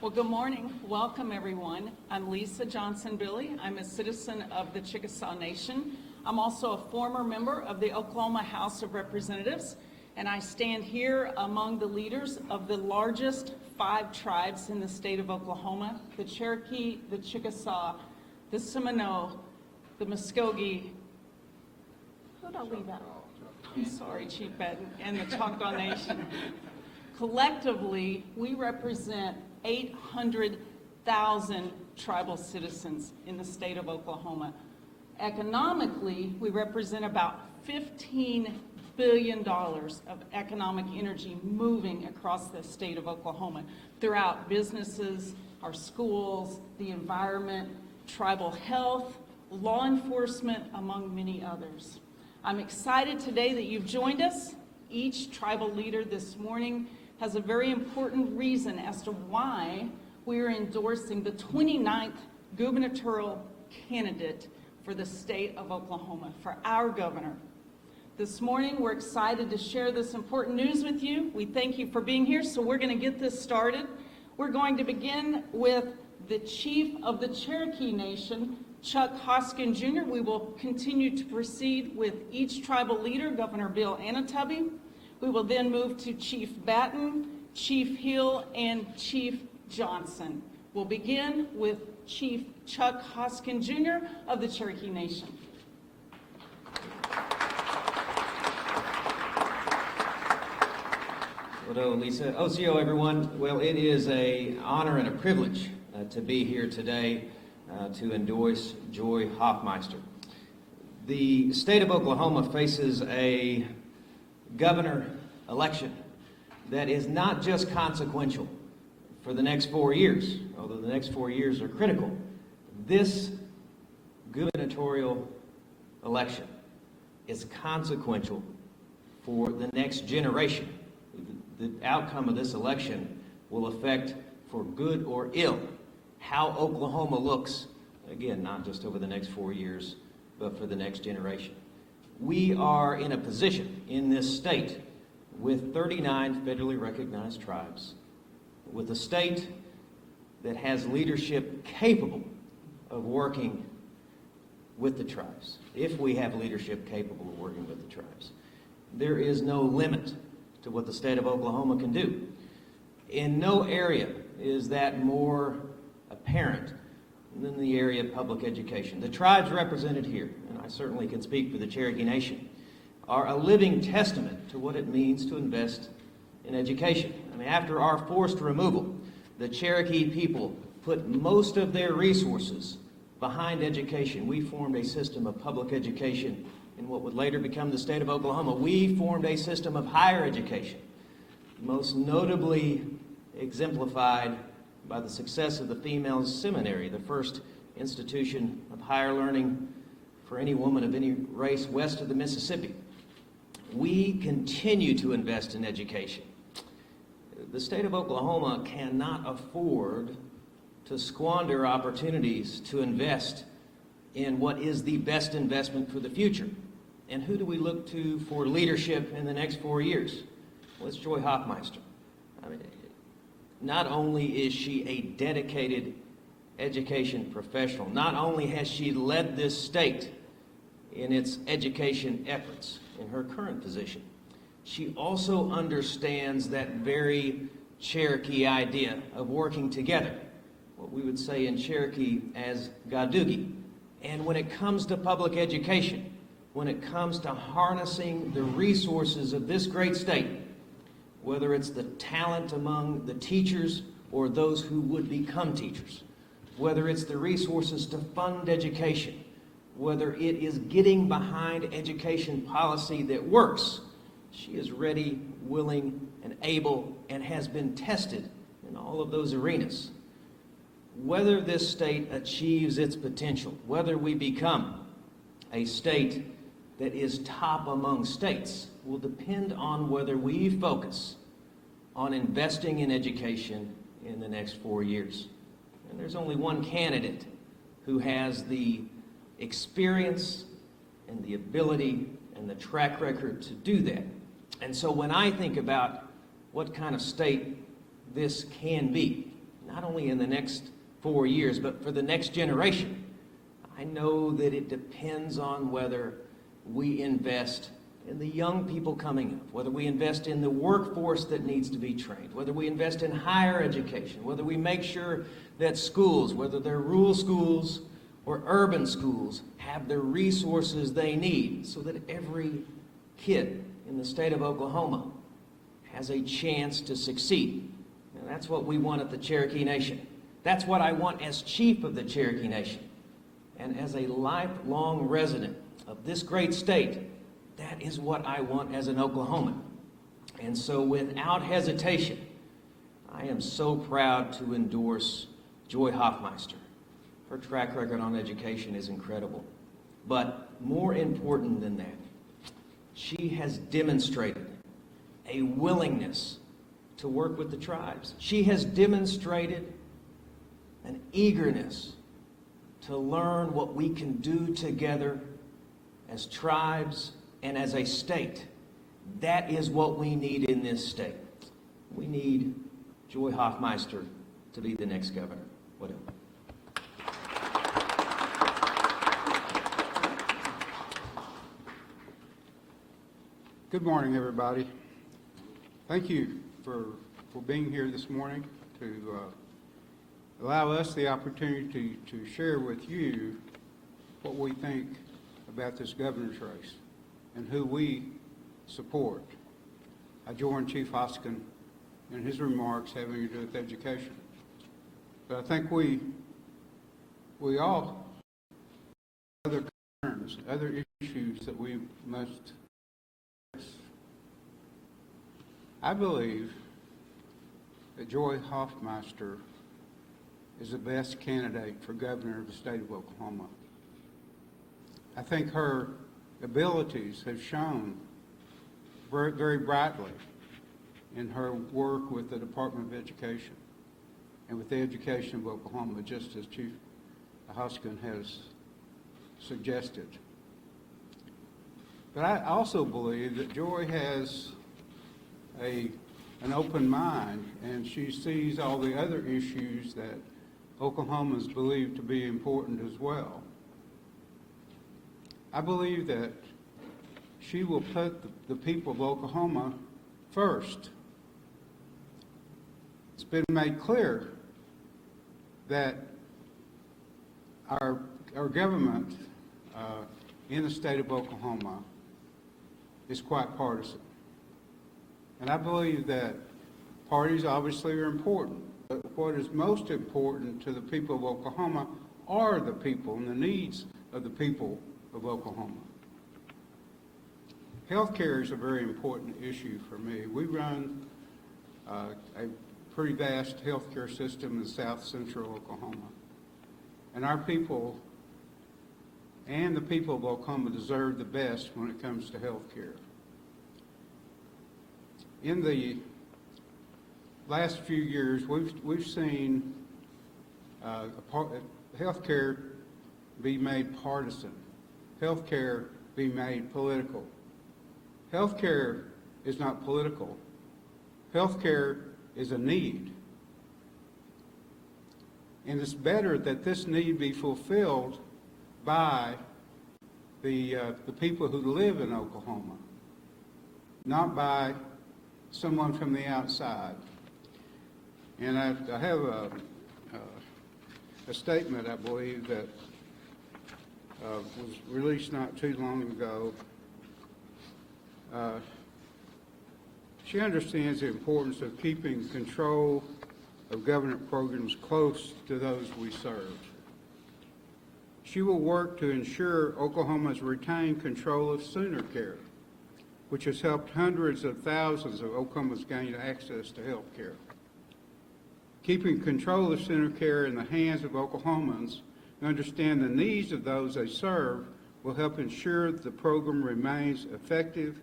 Well, good morning. Welcome, everyone. I'm Lisa Johnson-Billy. I'm a citizen of the Chickasaw Nation. I'm also a former member of the Oklahoma House of Representatives, and I stand here among the leaders of the largest 5 tribes in the state of Oklahoma: the Cherokee, the Chickasaw, the Seminole, the Muscogee, who did I leave out? I'm sorry, Chief Benton, and the Choctaw Nation. Collectively, we represent 800,000 tribal citizens in the state of Oklahoma. Economically, we represent about $15 billion of economic energy moving across the state of Oklahoma throughout businesses, our schools, the environment, tribal health, law enforcement, among many others. I'm excited today that you've joined us. Each tribal leader this morning has a very important reason as to why we are endorsing the 29th gubernatorial candidate for the state of Oklahoma, for our governor. This morning, we're excited to share this important news with you. We thank you for being here, so we're going to get this started. We're going to begin with the Chief of the Cherokee Nation, Chuck Hoskin Jr. We will continue to proceed with each tribal leader, Governor Bill Anatubby. We will then move to Chief Batten, Chief Hill, and Chief Johnson. We'll begin with Chief Chuck Hoskin Jr. of the Cherokee Nation. Hello, Lisa. OCO, everyone. Well, it is an honor and a privilege to be here today to endorse Joy Hofmeister. The state of Oklahoma faces a governor election that is not just consequential for the next 4 years, although the next 4 years are critical. This gubernatorial election is consequential for the next generation. The outcome of this election will affect, for good or ill, how Oklahoma looks, again, not just over the next 4 years, but for the next generation. We are in a position in this state with 39 federally recognized tribes, with a state that has leadership capable of working with the tribes. If we have leadership capable of working with the tribes, there is no limit to what the state of Oklahoma can do. In no area is that more apparent than the area of public education. The tribes represented here, and I certainly can speak for the Cherokee Nation, are a living testament to what it means to invest in education. I mean, after our forced removal, the Cherokee people put most of their resources behind education. We formed a system of public education in what would later become the state of Oklahoma. We formed a system of higher education, most notably exemplified by the success of the female seminary, the first institution of higher learning for any woman of any race west of the Mississippi. We continue to invest in education. The state of Oklahoma cannot afford to squander opportunities to invest in what is the best investment for the future. And who do we look to for leadership in the next 4 years? Well, it's Joy Hofmeister. I mean, not only is she a dedicated education professional, not only has she led this state in its education efforts in her current position, she also understands that very Cherokee idea of working together, what we would say in Cherokee as gadugi. And when it comes to public education, when it comes to harnessing the resources of this great state, whether it's the talent among the teachers or those who would become teachers, whether it's the resources to fund education, whether it is getting behind education policy that works, she is ready, willing, and able, and has been tested in all of those arenas. Whether this state achieves its potential, whether we become a state that is top among states, will depend on whether we focus on investing in education in the next 4 years. And there's only one candidate who has the experience and the ability and the track record to do that. And so when I think about what kind of state this can be, not only in the next 4 years, but for the next generation. I know that it depends on whether we invest in the young people coming up, whether we invest in the workforce that needs to be trained, whether we invest in higher education, whether we make sure that schools, whether they're rural schools or urban schools, have the resources they need so that every kid in the state of Oklahoma has a chance to succeed. And that's what we want at the Cherokee Nation. That's what I want as chief of the Cherokee Nation. And as a lifelong resident of this great state, that is what I want as an Oklahoman. And so without hesitation, I am so proud to endorse Joy Hofmeister. Her track record on education is incredible. But more important than that, she has demonstrated a willingness to work with the tribes. She has demonstrated an eagerness to learn what we can do together as tribes and as a state. That is what we need in this state. We need Joy Hofmeister to be the next governor. Whatever. Good morning, everybody. Thank you for being here this morning to allow us the opportunity to share with you what we think about this governor's race and who we support. I join Chief Hoskin in his remarks having to do with education. But I think we all have other concerns, other issues that we must address. I believe that Joy Hofmeister is the best candidate for governor of the state of Oklahoma. I think her abilities have shown very, very brightly in her work with the Department of Education and with the education of Oklahoma, just as Chief Hoskin has suggested. But I also believe that Joy has an open mind, and she sees all the other issues that Oklahomans believe to be important as well. I believe that she will put the people of Oklahoma first. It's been made clear that our government in the state of Oklahoma is quite partisan. And I believe that parties obviously are important, but what is most important to the people of Oklahoma are the people and the needs of the people of Oklahoma. Healthcare is a very important issue for me. We run a pretty vast healthcare system in south central Oklahoma. And our people and the people of Oklahoma deserve the best when it comes to healthcare. In the last few years, we've seen healthcare be made partisan, healthcare be made political. Healthcare is not political. Healthcare is a need. And it's better that this need be fulfilled by the people who live in Oklahoma, not by someone from the outside. And I have a statement, I believe, that was released not too long ago. She understands the importance of keeping control of government programs close to those we serve. She will work to ensure Oklahoma's retained control of Sooner Care, which has helped hundreds of thousands of Oklahomans gain access to health care. Keeping control of Sooner Care in the hands of Oklahomans who understand the needs of those they serve will help ensure that the program remains effective,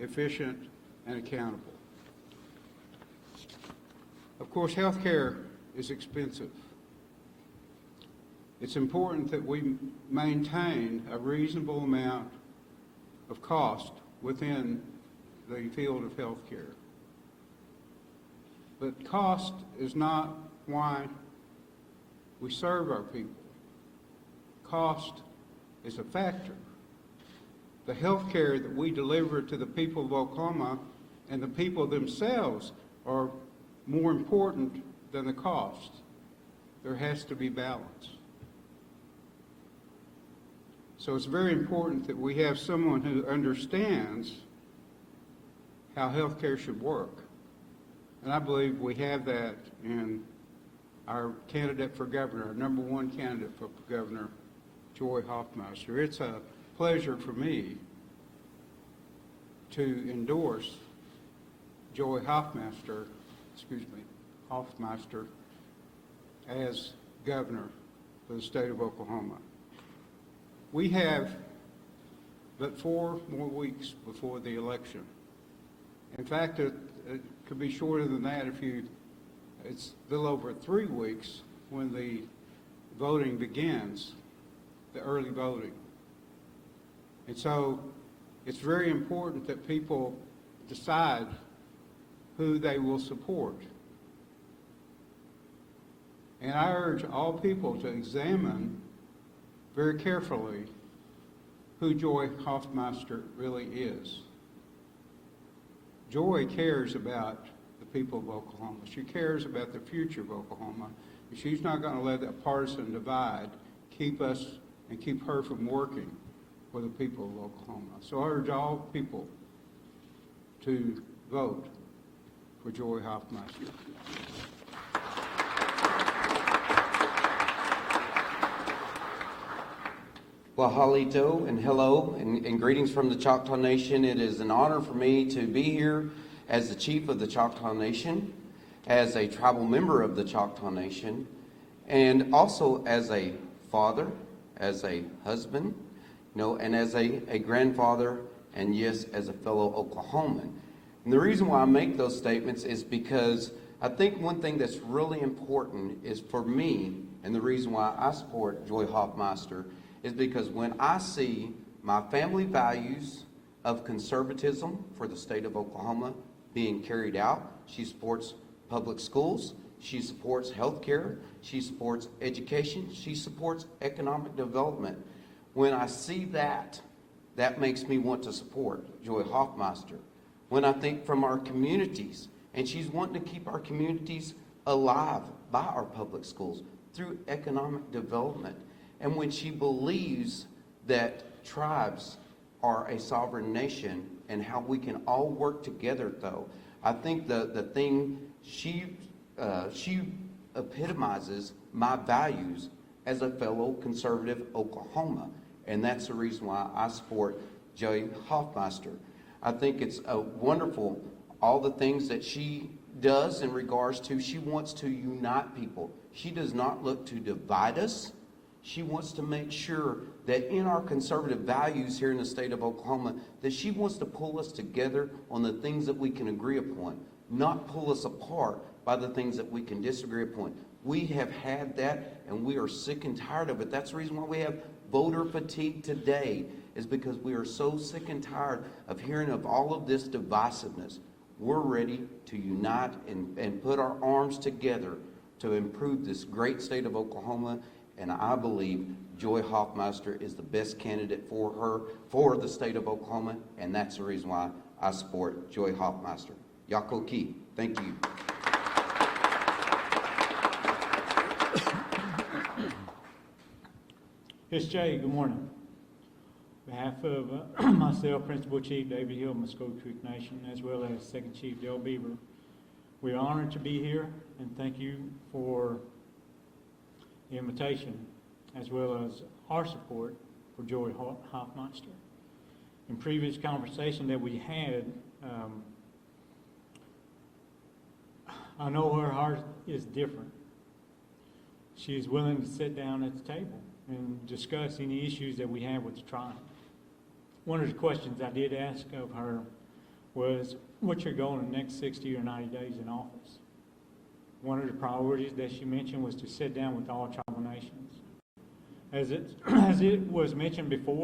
efficient, and accountable. Of course, health care is expensive. It's important that we maintain a reasonable amount of cost within the field of health care. But cost is not why we serve our people. Cost is a factor. The health care that we deliver to the people of Oklahoma and the people themselves are more important than the cost. There has to be balance. So it's very important that we have someone who understands how health care should work. And I believe we have that in our candidate for governor, our number one candidate for governor, Joy Hofmeister. It's a pleasure for me to endorse Joy Hofmeister as governor for the state of Oklahoma. We have but 4 more weeks before the election. In fact, it could be shorter than that it's a little over 3 weeks when the voting begins, the early voting. And so it's very important that people decide who they will support. And I urge all people to examine very carefully who Joy Hofmeister really is. Joy cares about the people of Oklahoma. She cares about the future of Oklahoma. And she's not going to let that partisan divide keep us and keep her from working for the people of Oklahoma. So I urge all people to vote for Joy Hofmeister. Well, halito and hello and greetings from the Choctaw Nation. It is an honor for me to be here as the chief of the Choctaw Nation, as a tribal member of the Choctaw Nation, and also as a father, as a husband, and as a grandfather, and yes, as a fellow Oklahoman. And the reason why I make those statements is because I think one thing that's really important is for me, and the reason why I support Joy Hofmeister is because when I see my family values of conservatism for the state of Oklahoma being carried out, she supports public schools, she supports health care, she supports education, she supports economic development. When I see that, that makes me want to support Joy Hofmeister. When I think from our communities, and she's wanting to keep our communities alive by our public schools through economic development. And when she believes that tribes are a sovereign nation and how we can all work together, though, I think the thing she epitomizes my values as a fellow conservative Oklahoma. And that's the reason why I support Joy Hofmeister. I think it's wonderful, all the things that she does in regards to, she wants to unite people. She does not look to divide us. She wants to make sure that in our conservative values here in the state of Oklahoma, that she wants to pull us together on the things that we can agree upon, not pull us apart by the things that we can disagree upon. We have had that, and we are sick and tired of it. That's the reason why we have voter fatigue today, is because we are so sick and tired of hearing of all of this divisiveness. We're ready to unite and put our arms together to improve this great state of Oklahoma. And I believe Joy Hofmeister is the best candidate for the state of Oklahoma, and that's the reason why I support Joy Hofmeister. Yako Ki. Thank you. Yes, Jay, good morning. On behalf of myself, Principal Chief David Hill, Muscogee Nation, as well as Second Chief Dale Beaver, we are honored to be here, and thank you for the invitation, as well as our support for Joy Hofmeister. In previous conversation that we had, I know her heart is different. She is willing to sit down at the table and discuss any issues that we have with the tribe. One of the questions I did ask of her was, what's your goal in the next 60 or 90 days in office? One of the priorities that she mentioned was to sit down with all tribal nations. As it was mentioned before,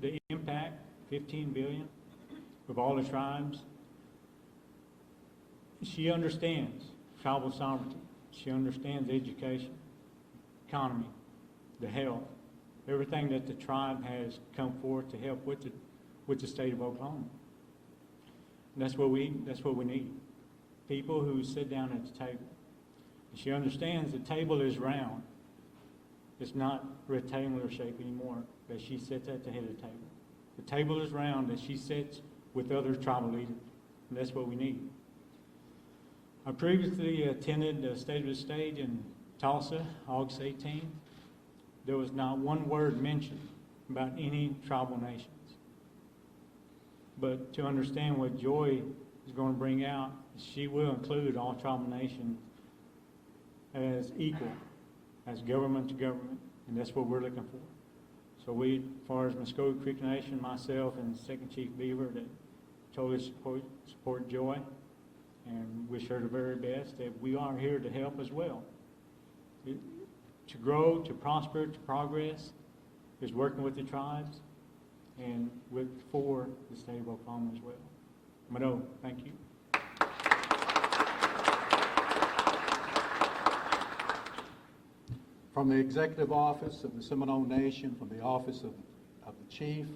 the impact, $15 billion, of all the tribes, she understands tribal sovereignty. She understands education, economy, the health, everything that the tribe has come forth to help with the state of Oklahoma. And that's what we need. People who sit down at the table. And she understands the table is round. It's not rectangular shape anymore, that she sits at the head of the table. The table is round, that she sits with other tribal leaders. And that's what we need. I previously attended the State of the State in Tulsa, August 18th. There was not one word mentioned about any tribal nations. But to understand what Joy is going to bring out, she will include all tribal nations as equal, as government to government, and that's what we're looking for. So we, as far as Muscogee Nation, myself and Second Chief Beaver, that totally support Joy and wish her the very best, that we are here to help as well. To grow, to prosper, to progress is working with the tribes and for the state of Oklahoma as well. Mano, thank you. From the Executive Office of the Seminole Nation, from the Office of the Chief,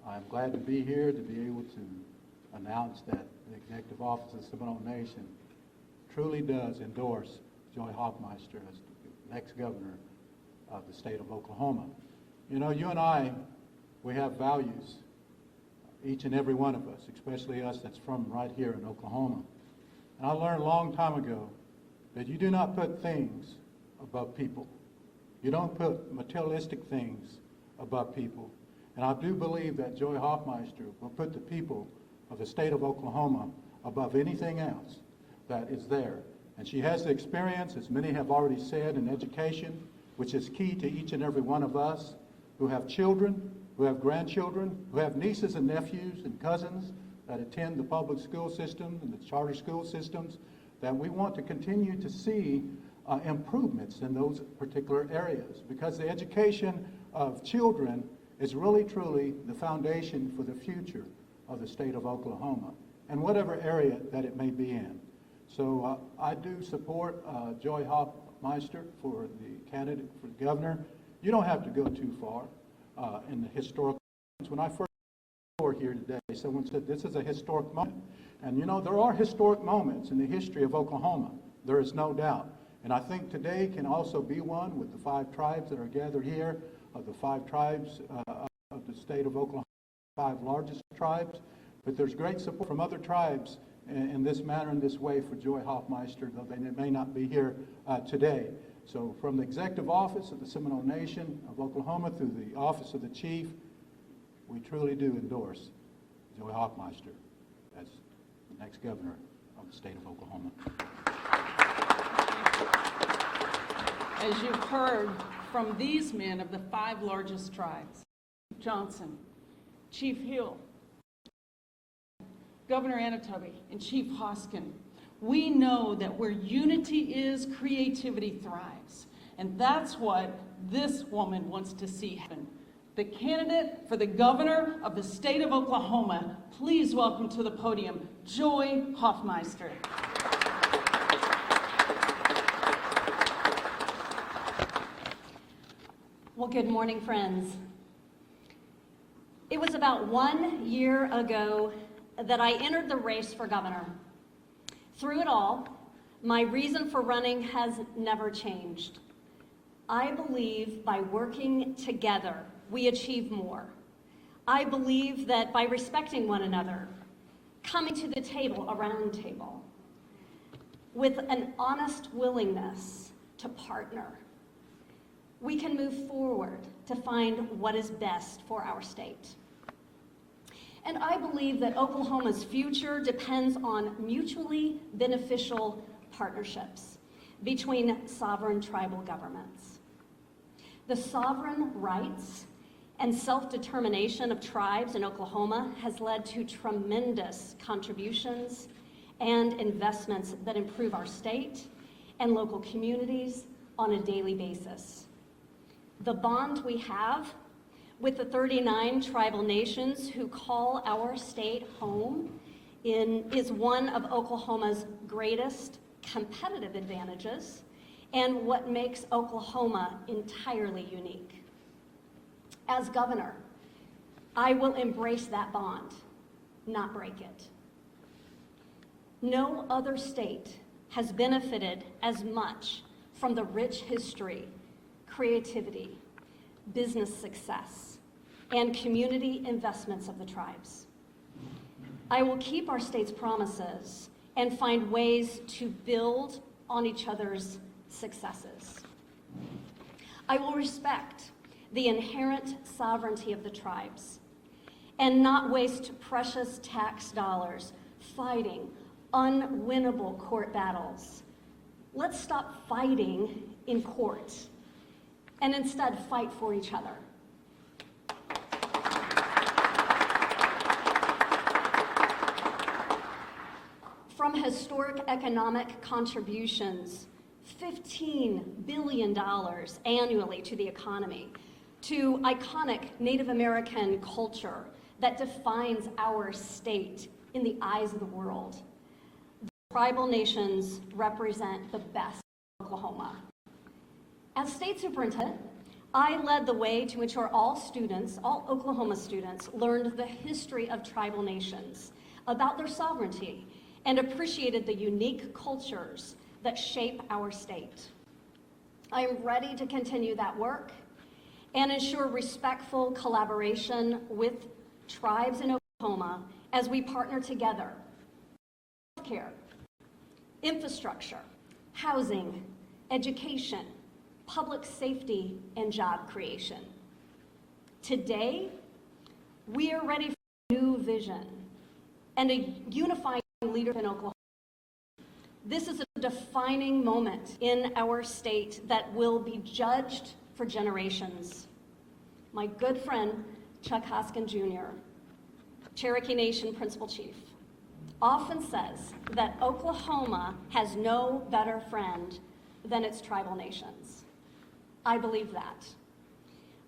I'm glad to be here to be able to announce that the Executive Office of the Seminole Nation truly does endorse Joy Hofmeister as the next governor of the state of Oklahoma. You know, you and I, we have values, each and every one of us, especially us that's from right here in Oklahoma. And I learned a long time ago that you do not put things above people. You don't put materialistic things above people. And I do believe that Joy Hofmeister will put the people of the state of Oklahoma above anything else that is there. And she has the experience, as many have already said, in education, which is key to each and every one of us who have children, who have grandchildren, who have nieces and nephews and cousins that attend the public school system and the charter school systems, that we want to continue to see improvements in those particular areas, because the education of children is really truly the foundation for the future of the state of Oklahoma, and whatever area that it may be in. So I do support Joy Hofmeister for the candidate for governor. You don't have to go too far in the historical. When I first here today, someone said this is a historic moment. And you know, there are historic moments in the history of Oklahoma. There is no doubt. And I think today can also be one with the 5 tribes that are gathered here, of the 5 tribes of the state of Oklahoma, 5 largest tribes. But there's great support from other tribes in this manner, in this way, for Joy Hofmeister, though they may not be here today. So from the Executive Office of the Seminole Nation of Oklahoma through the Office of the Chief, we truly do endorse Joy Hofmeister as the next governor of the state of Oklahoma. As you've heard from these men of the 5 largest tribes, Johnson, Chief Hill, Governor Anatobi, and Chief Hoskin, we know that where unity is, creativity thrives. And that's what this woman wants to see happen. The candidate for the governor of the state of Oklahoma, please welcome to the podium, Joy Hofmeister. Well, good morning, friends. It was about 1 year ago that I entered the race for governor. Through it all, my reason for running has never changed. I believe by working together, we achieve more. I believe that by respecting one another, coming to the table, a round table, with an honest willingness to partner, we can move forward to find what is best for our state. And I believe that Oklahoma's future depends on mutually beneficial partnerships between sovereign tribal governments. The sovereign rights and self-determination of tribes in Oklahoma has led to tremendous contributions and investments that improve our state and local communities on a daily basis. The bond we have with the 39 tribal nations who call our state home is one of Oklahoma's greatest competitive advantages and what makes Oklahoma entirely unique. As governor, I will embrace that bond, not break it. No other state has benefited as much from the rich history, creativity, business success, and community investments of the tribes. I will keep our state's promises and find ways to build on each other's successes. I will respect the inherent sovereignty of the tribes and not waste precious tax dollars fighting unwinnable court battles. Let's stop fighting in court and instead fight for each other. From historic economic contributions, $15 billion annually to the economy, to iconic Native American culture that defines our state in the eyes of the world. The tribal nations represent the best of Oklahoma. As state superintendent, I led the way to ensure all Oklahoma students, learned the history of tribal nations, about their sovereignty, and appreciated the unique cultures that shape our state. I am ready to continue that work and ensure respectful collaboration with tribes in Oklahoma as we partner together. Healthcare, infrastructure, housing, education, public safety, and job creation. Today, we are ready for a new vision and a unifying leader in Oklahoma. This is a defining moment in our state that will be judged for generations. My good friend, Chuck Hoskin Jr., Cherokee Nation Principal Chief, often says that Oklahoma has no better friend than its tribal nations. I believe that.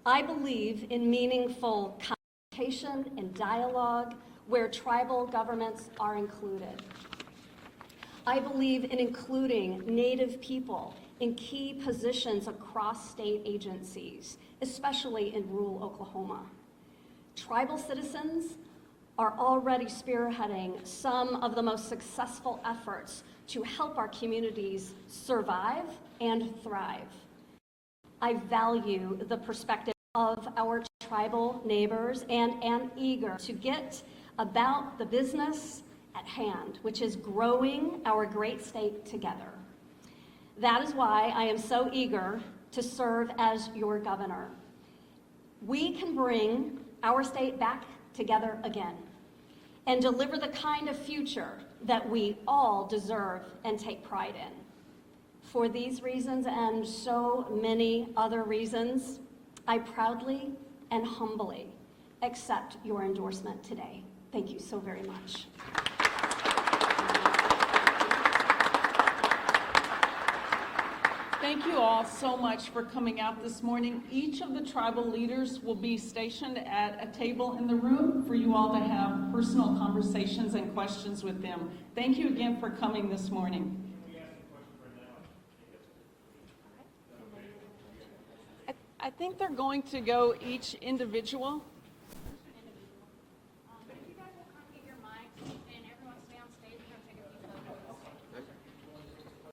I believe in meaningful consultation and dialogue where tribal governments are included. I believe in including Native people in key positions across state agencies, especially in rural Oklahoma. Tribal citizens are already spearheading some of the most successful efforts to help our communities survive and thrive. I value the perspective of our tribal neighbors and am eager to get about the business at hand, which is growing our great state together. That is why I am so eager to serve as your governor. We can bring our state back together again and deliver the kind of future that we all deserve and take pride in. For these reasons and so many other reasons, I proudly and humbly accept your endorsement today. Thank you so very much. Thank you all so much for coming out this morning. Each of the tribal leaders will be stationed at a table in the room for you all to have personal conversations and questions with them. Thank you again for coming this morning. I think they're going to go each individual.